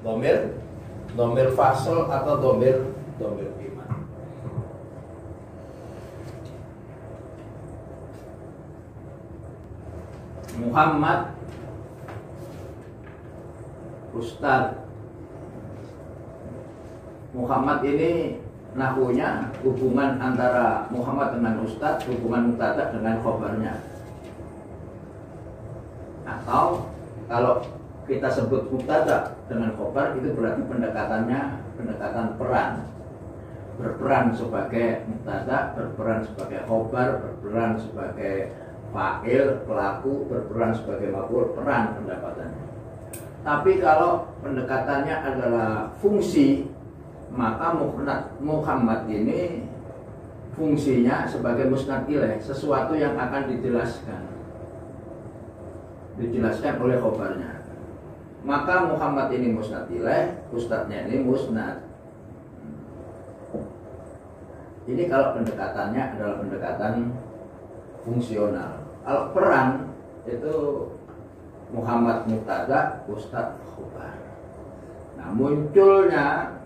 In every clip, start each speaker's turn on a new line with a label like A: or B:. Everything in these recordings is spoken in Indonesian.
A: domir fasl atau domir iman. Muhammad, Ustadz. Muhammad ini nahwunya hubungan antara Muhammad dengan Ustadz, hubungan mubtada dengan khobarnya. Atau kalau kita sebut mubtada dengan khobar, itu berarti pendekatan peran. Berperan sebagai mubtada, berperan sebagai khobar, berperan sebagai fa'il, pelaku, berperan sebagai maf'ul, peran pendekatannya. Tapi kalau pendekatannya adalah fungsi, maka Muhammad ini fungsinya sebagai musnad ilaih, sesuatu yang akan dijelaskan oleh khobarnya. Maka Muhammad ini musnad ilaih, ustadznya ini musnad. Ini kalau pendekatannya adalah pendekatan fungsional. Kalau peran itu Muhammad mubtada, ustadz khobar. Nah, munculnya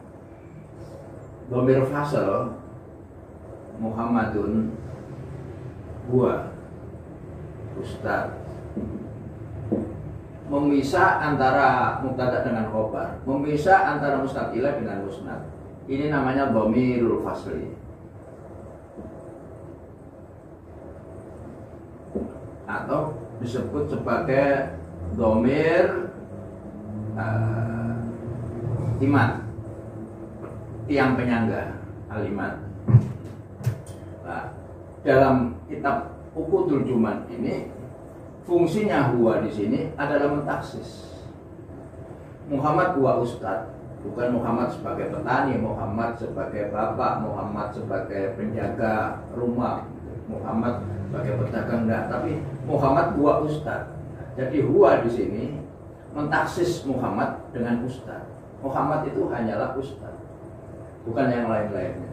A: dhamir fasl Muhammadun huwa ustadz, memisah antara mubtada dengan khobar, memisah antara musnad ilaih dengan musnad. Ini namanya dhamirul fasli, atau disebut sebagai dhamir imat, tiang penyangga alimat. Nah, dalam kitab Uqudul Juman ini fungsinya huwa di sini adalah mentaksis. Muhammad huwa ustadz, bukan Muhammad sebagai petani, Muhammad sebagai bapak, Muhammad sebagai penjaga rumah, Muhammad sebagai pedagang, enggak, tapi Muhammad huwa ustadz. Jadi huwa di sini mentaksis Muhammad dengan ustadz. Muhammad itu hanyalah ustadz, bukan yang lain-lainnya.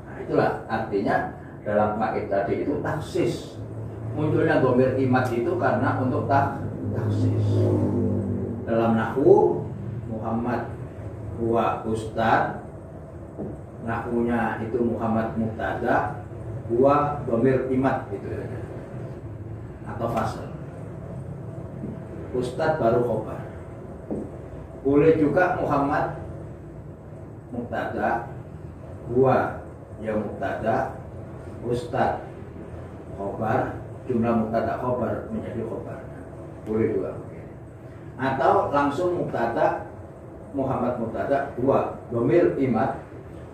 A: Nah, itulah artinya dalam kaidah tadi itu taksis. Munculnya dhamir imat itu karena untuk taksis. Dalam nahwu Muhammad huwa ustadz, nahwunya itu Muhammad mubtada, huwa dhamir imat gitu ya, atau fasl. Ustadz baru khobar. Boleh juga Muhammad mubtada, huwa yang mubtada, ustadz khobar, jumlah mubtada khobar menjadi khobar. Boleh juga. Atau langsung mubtada Muhammad mubtada, huwa dhamir imat,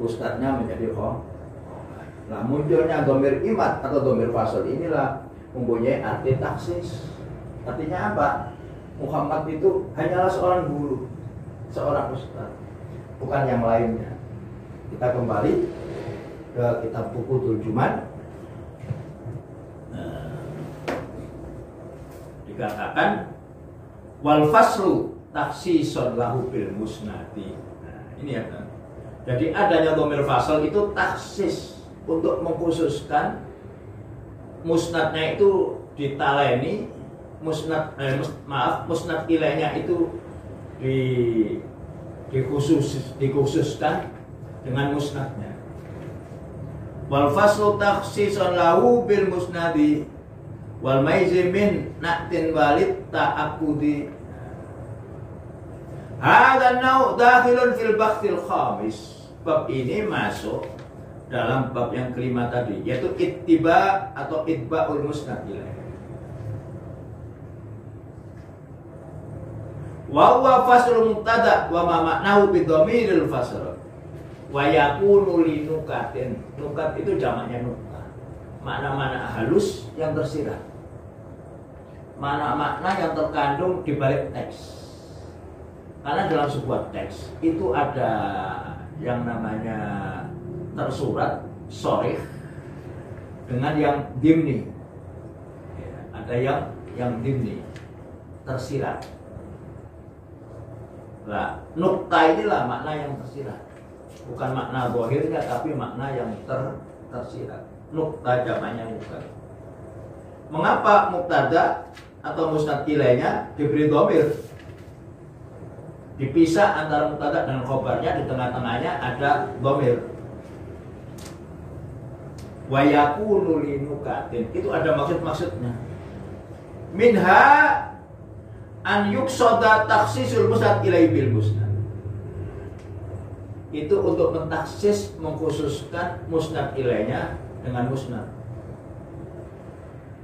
A: ustadznya menjadi khobar. Nah, munculnya dhamir imat atau dhamir fasl inilah mempunyai arti taksis. Artinya apa? Muhammad itu hanyalah seorang guru, seorang ustadz, bukan yang lainnya. Kita kembali ke kitab Uqudul Juman. Dikatakan wal faslu takhsisun lahu bil musnadi. Nah, ini ya kan. Jadi adanya dhamir fasl itu taksis untuk mengkhususkan musnadnya itu ditaleni, musnad ilaihnya itu dikhususkan dengan musnadnya. Wal faslu takhsisun lahu bil musnadi wal maizi min na'tin walid ta'aqqudi. Hadha nau' dakhilun fil bakhtil khamis. Bab ini masuk dalam bab yang kelima tadi, yaitu ittiba atau itba'ul musnad ilaih. Wa huwa faslul mubtada wa ma ma'nahu bi dhamiril fasl. Wa yakunu li nukatin. Nukat itu jamaknya nukat. Makna-makna halus yang tersirat. Makna-makna yang terkandung di balik teks. Karena dalam sebuah teks itu ada yang namanya tersurat, sharih, dengan yang dimni. Ada yang dimni, tersirat. Nah, nukta inilah makna yang tersirat, bukan makna zahirnya, tapi makna yang tersirat. Nukta jamaknya nukta. Mengapa mubtada atau musnad ilaihnya diberi dhamir? dipisah antara mubtada dan khobarnya, di tengah-tengahnya ada dhamir. Wa yakunu linukatin, itu ada maksud-maksudnya. Minha an yuqsada takhsisul musnad ilai bil musnad. Itu untuk mentaksis, mengkhususkan musnad ilainya dengan musnad.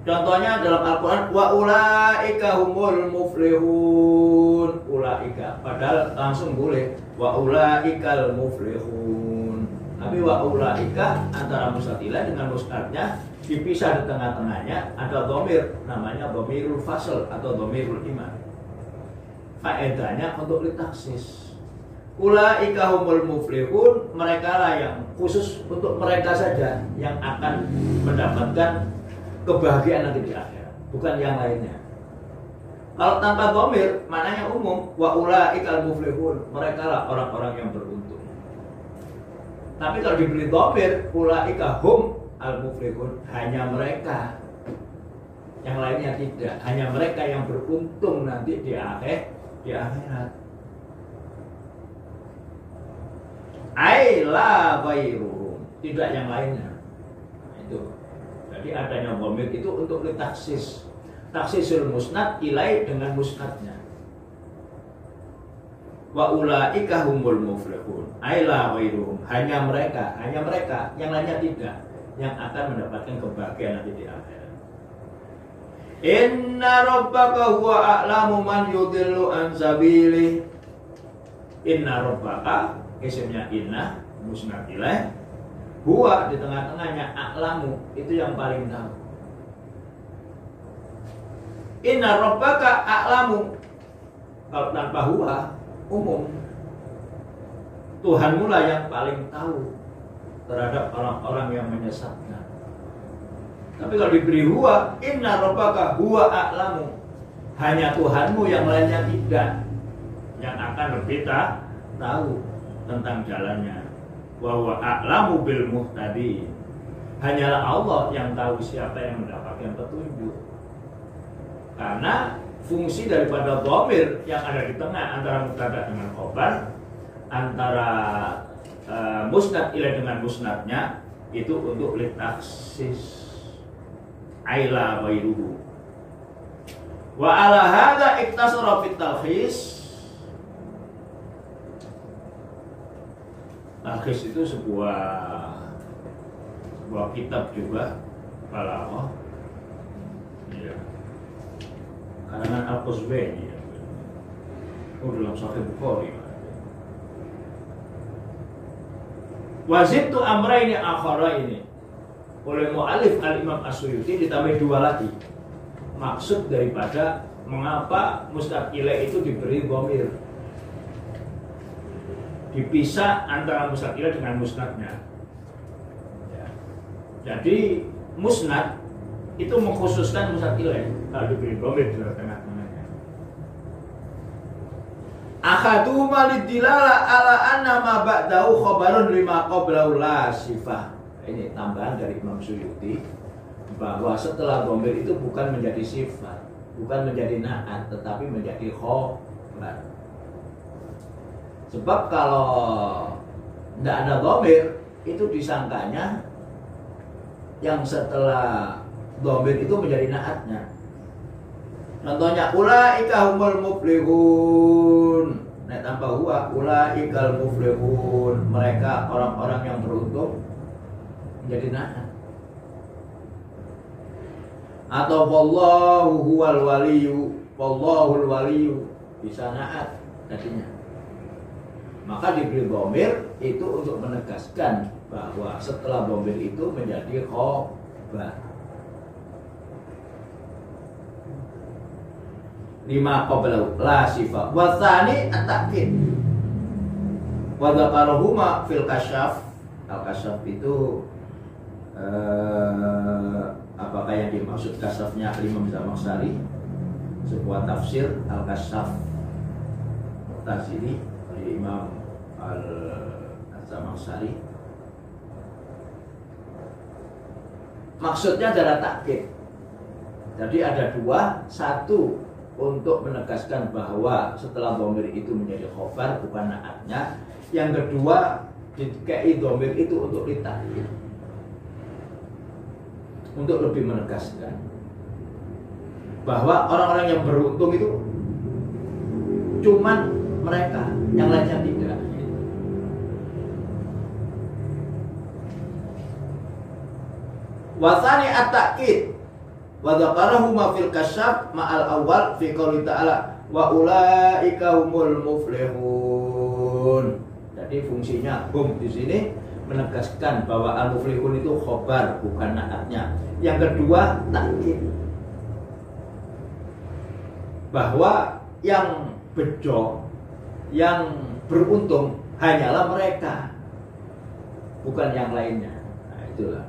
A: Contohnya dalam Al-Quran, wa ulaika humul muflihun. Ulaika, padahal langsung boleh wa ulaikal muflihun. Tapi wa ulaika antara musnad ilaih dengan musnadnya dipisah, di tengah-tengahnya ada dhamir, namanya dhamirul fasl atau dhamirul iman. Faedahnya untuk litaksis. Ulaika humul muflihun, mereka lah yang khusus untuk mereka saja yang akan mendapatkan kebahagiaan nanti di akhirat, bukan yang lainnya. Kalau tanpa dhamir, maknanya umum. Wa ulaikal muflihun, mereka lah orang-orang yang beruntung. Tapi kalau diberi dhamir, ulaika hum al muflihun, hanya mereka, yang lainnya tidak. Hanya mereka yang beruntung nanti di akhirat. Ai la ghairuhum, tidak yang lainnya. Itu. Jadi adanya dhamir itu untuk litaksis, taksisul musnad ilai dengan musnadnya. Wa ulaika humul muflihun, ai la ghairuhum, hanya mereka, yang lainnya tidak, yang akan mendapatkan kebahagiaan nanti di akhirat. Inna rabbaka huwa a'lamu man yudillu an sabilihi. Inna rabbaka, isimnya inna, musnad ilaih, huwa di tengah-tengahnya, a'lamu, itu yang paling tahu. Inna rabbaka a'lamu, kalau tanpa huwa umum, Tuhanmu lah yang paling tahu terhadap orang-orang yang menyesatkan. Tapi kalau diberi huwa, inna rabbaka huwa a'lamu, hanya Tuhanmu, yang lainnya tidak, yang akan lebih tahu tentang jalannya. Wa huwa a'lamu bil muhtadin, hanyalah Allah yang tahu siapa yang mendapatkan petunjuk. Karena fungsi daripada dhamir yang ada di tengah antara mubtada dengan khobar, antara musnad ilaih dengan musnadnya, itu untuk litaksis, aila ghairuhu. Wa ala hadza iktasara fit talkhis. Talkhis itu sebuah kitab juga, balaghah, ya, karangan Al-Qusbaini, ya. Dalam Sahih Bukhari. Wazidtu amraini akharaini, oleh mu'alif al-Imam As-Suyuti ditambah dua lagi. Maksud daripada mengapa musnad ilaih itu diberi dhamir, dipisah antara musnad ilaih dengan musnadnya. Ya. Jadi musnad itu mengkhususkan musnad ilaih kalau diberi dhamir di tengah-tengahnya. Akhadu malidilala ala anna ma ba'dahu khabarun lima qablahu la sifah. Ini tambahan dari Imam Suyuti, bahwa setelah dhamir itu bukan menjadi sifat, bukan menjadi na'at, tetapi menjadi khabar. Sebab kalau tidak ada dhamir, itu disangkanya yang setelah dhamir itu menjadi na'atnya. Contohnya ulaika humul muflihun, nek tanpa huwa, ulaikal muflihun, mereka orang-orang yang beruntung, menjadi na'at. Atau wallahu huwal waliyu, wallahul waliyu, bisa na'at tadinya. Maka diberi dhamir itu untuk menegaskan bahwa setelah dhamir itu menjadi khabar. Lima qablahu la sifat. Wa tsani at-ta'kid. Wa dzakarahuma fil kasyaf. Al-kasyaf itu apakah yang dimaksud kasyafnya Imam Zamakhsyari? Sebuah tafsir al-kasyaf Mu'tazili dari Imam Al-Zamakhsyari. Maksudnya adalah takkid. Jadi ada dua, satu untuk menegaskan bahwa setelah dhamir itu menjadi khobar bukan naatnya. Yang kedua, dikai dhamir itu untuk ditakhir, untuk lebih menegaskan bahwa orang-orang yang beruntung itu cuman mereka, yang lainnya tidak. Wasani at-ta'kid wa dzakarahu ma fil kasyaf ma'al awal fi qouli ta'ala wa ulaika humul muflihun. Jadi fungsinya hum di sini menegaskan bahwa al-muflihun itu khobar bukan naatnya. Yang kedua, ta'kid bahwa yang bejo, yang beruntung hanyalah mereka, bukan yang lainnya. Nah, itulah.